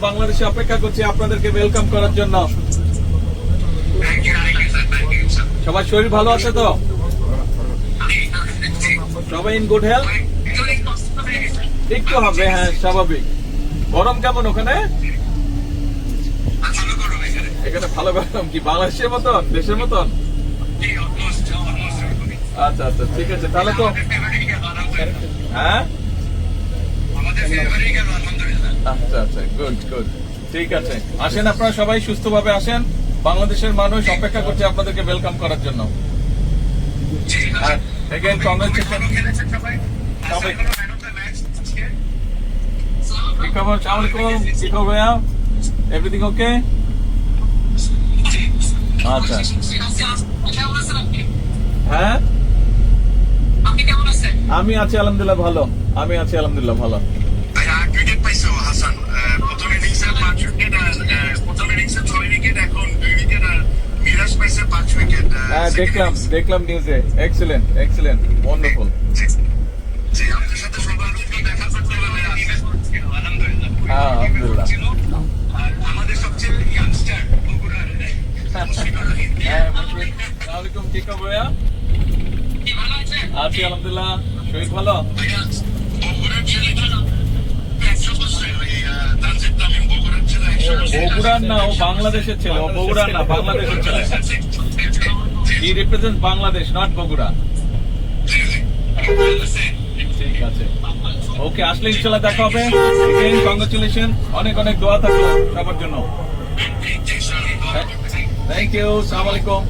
বাংলাদেশে অপেক্ষা করছি আপনাদেরকে ওয়েলকাম করার জন্য। সবার শরীর ভালো আছে তো? সবাই ইন গুড হেলথ? একটু হবে, হ্যাঁ স্বাভাবিক। গরম কেমন ওখানে? এখানে ভালো গরম। কি বাংলাদেশের মতন, দেশের মতন? আচ্ছা আচ্ছা, ঠিক আছে তাহলে তো। হ্যাঁ আচ্ছা আচ্ছা, গুড গুড, ঠিক আছে। আসেন আপনারা সবাই সুস্থভাবে আসেন। বাংলাদেশের মানুষ অপেক্ষা করছে আপনাদেরকে ওয়েলকাম করার জন্য। Again, congratulations. Everything okay? আচ্ছা, হ্যাঁ আমি আছি আলহামদুলিল্লাহ ভালো। আমি আছি আলহামদুলিল্লাহ ভালো। ক্রিকেট পাইছো হাসান? প্রথম ইনিংসে 5 উইকেট আর প্রথম ইনিংসে 6 উইকেট, এখন 2 উইকেট আর মিরাজ পাইছে 5 উইকেট। হ্যাঁ দেখলাম নিউজে। Excellent excellent, wonderful. জি, আপনার সাথে সবার দেখা করতে পারলে আলহামদুলিল্লাহ। হ্যাঁ আলহামদুলিল্লাহ। আর আমাদের সবচেয়ে ইয়াংস্টার বগুড়ার হ্যাঁ আসসালামাইকুম, ঠিক আছে ভাইয়া? আছি আলহামদুলিল্লাহ। শরীর ভালো? বগুড়ার ছেলেটা 100 বছর, ওই তানজিদ তামিম বগুড়ার ছেলে 100 বছর। বগুড়ার না, ও বাংলাদেশের ছেলে। ও বগুড়ার না, বাংলাদেশের ছেলে। হি রিপ্রেজেন্ট বাংলাদেশ, নট বগুড়া। ঠিক আছে, ওকে। আসলে ইনশাল্লাহ দেখা হবে। কংগ্রেচুলেশন, অনেক অনেক দোয়া থাকলো সবার জন্য। থ্যাংক ইউ, আসসালামু আলাইকুম।